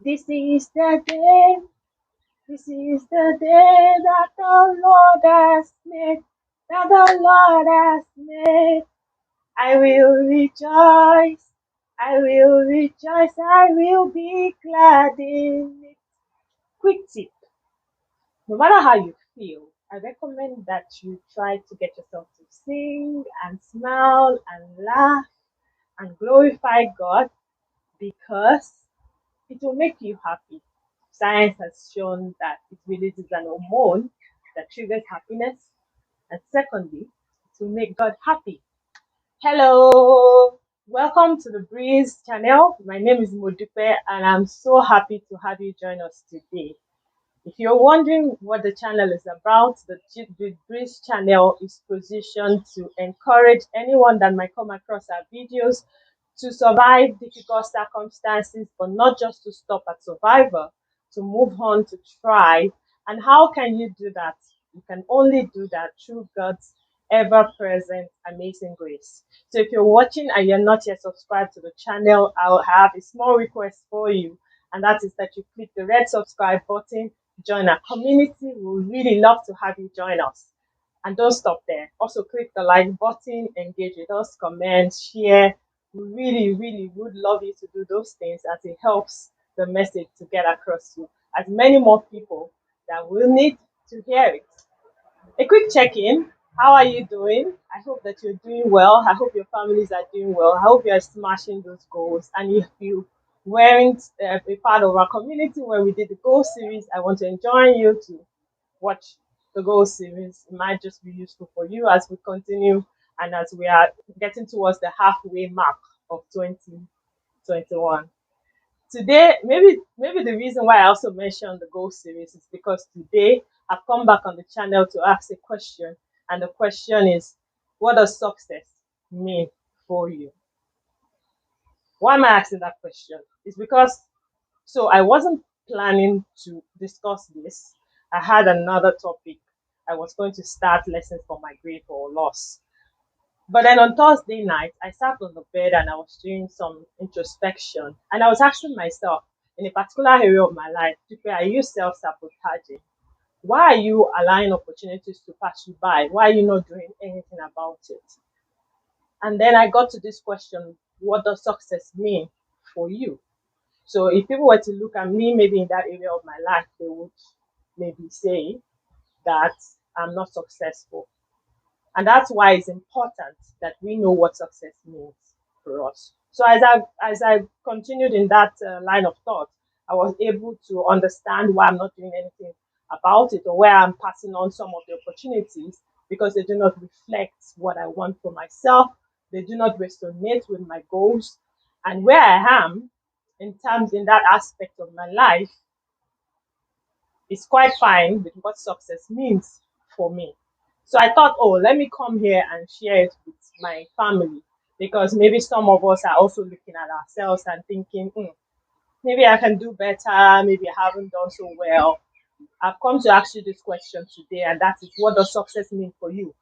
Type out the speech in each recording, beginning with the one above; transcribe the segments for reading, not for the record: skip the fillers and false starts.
This is the day, this is the day that the Lord has made, that the Lord has made. I will rejoice, I will rejoice, I will be glad in it. Quick tip, no matter how you feel, I recommend that you try to get yourself to sing and smile and laugh and glorify God because it will make you happy. Science has shown that it releases an hormone that triggers happiness. And secondly, it will make God happy. Hello, welcome to the Breeze channel. My name is Modupe, and I'm so happy to have you join us today. If you're wondering what the channel is about, the Breeze channel is positioned to encourage anyone that might come across our videos to survive difficult circumstances, but not just to stop at survival, to move on to thrive. And how can you do that? You can only do that through God's ever present amazing grace. So if you're watching and you're not yet subscribed to the channel, I'll have a small request for you, and that is that you click the red subscribe button, join our community. We would really love to have you join us. And don't stop there. Also, click the like button, engage with us, comment, share. We really would love you to do those things as it helps the message to get across to as many more people that will need to hear it. A quick check-in. How are you doing? I hope that you're doing well. I hope your families are doing well. I hope you're smashing those goals. And if you weren't a part of our community where we did the goal series, I want to enjoin you to watch the goal series. It might just be useful for you as we continue and as we are getting towards the halfway mark of 2021. Today, maybe the reason why I also mentioned the goal series is because today I've come back on the channel to ask a question, and the question is, what does success mean for you? Why am I asking that question? It's because I wasn't planning to discuss this. I had another topic. I was going to start lessons for my grade or loss. But then on Thursday night, I sat on the bed and I was doing some introspection. And I was asking myself, in a particular area of my life, are you self sabotaging? Why are you allowing opportunities to pass you by? Why are you not doing anything about it? And then I got to this question, what does success mean for you? So if people were to look at me, maybe in that area of my life, they would maybe say that I'm not successful. And that's why it's important that we know what success means for us. So as I continued in that line of thought, I was able to understand why I'm not doing anything about it or where I'm passing on some of the opportunities because they do not reflect what I want for myself. They do not resonate with my goals. And where I am in that aspect of my life is quite fine with what success means for me. So I thought, oh, let me come here and share it with my family because maybe some of us are also looking at ourselves and thinking, maybe I can do better, maybe I haven't done so well. I've come to ask you this question today, and that is, what does success mean for you?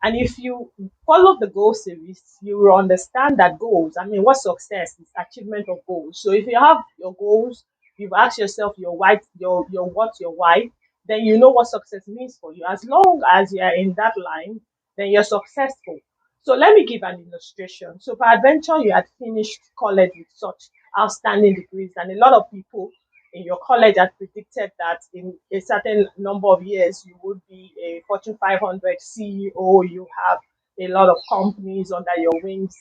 And if you follow the goal series, you will understand that goals, I mean, what success is achievement of goals. So if you have your goals, you've asked yourself your what, your why, then you know what success means for you. As long as you are in that line, then you're successful. So let me give an illustration. So peradventure, you had finished college with such outstanding degrees, and a lot of people in your college had predicted that in a certain number of years you would be a Fortune 500 CEO, you have a lot of companies under your wings.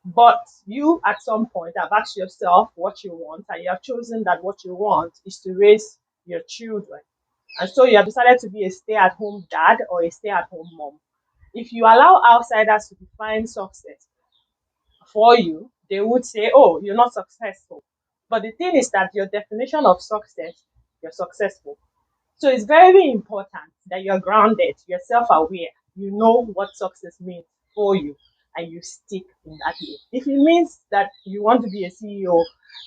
But you, at some point, have asked yourself what you want, and you have chosen that what you want is to raise your children. And so you have decided to be a stay at home dad or a stay at home mom. If you allow outsiders to define success for you, they would say, oh, you're not successful. But the thing is that your definition of success, you're successful. So it's very important that you're grounded, you're self aware, you know what success means for you, and you stick in that way. If it means that you want to be a CEO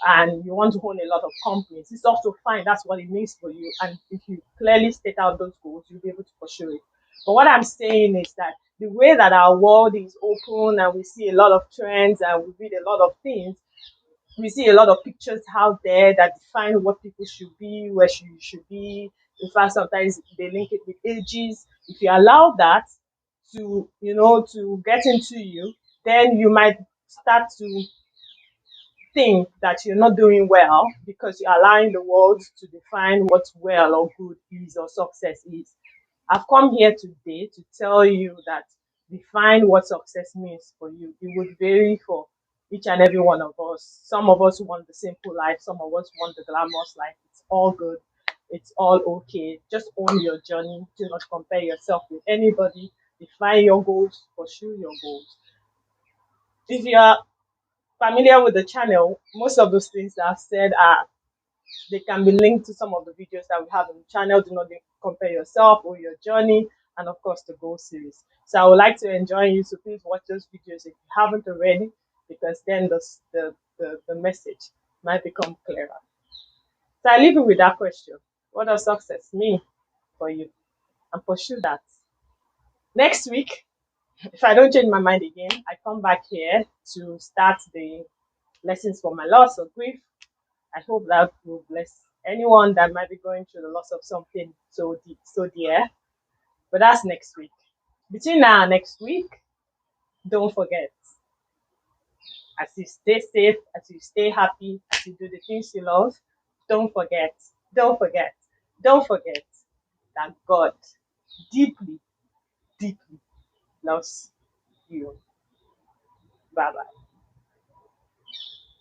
and you want to own a lot of companies, it's also fine. That's what it means for you. And if you clearly state out those goals, you'll be able to pursue it. But what I'm saying is that the way that our world is open and we see a lot of trends and we read a lot of things, We see a lot of pictures out there that define what people should be, where you should be. In fact, sometimes they link it with ages. If you allow that to, to get into you, then you might start to think that you're not doing well because you're allowing the world to define what well or good is or success is. I've come here today to tell you that define what success means for you. It would vary for each and every one of us. Some of us want the simple life, some of us want the glamorous life. It's all good, it's all okay. Just own your journey. Do not compare yourself with anybody. Define your goals, pursue your goals. If you are familiar with the channel, most of those things that I've said are they can be linked to some of the videos that we have on the channel. Do not compare yourself or your journey, and of course the goal series. So I would like to enjoin you to please watch those videos if you haven't already, because then the message might become clearer. So I leave you with that question: what does success mean for you? And pursue that. Next week, if I don't change my mind again, I come back here to start the lessons for my loss or grief. I hope that will bless anyone that might be going through the loss of something so deep, so dear. But that's next week. Between now and next week, don't forget, as you stay safe, as you stay happy, as you do the things you love, don't forget, don't forget, don't forget that God deeply, deeply loves you. Bye bye.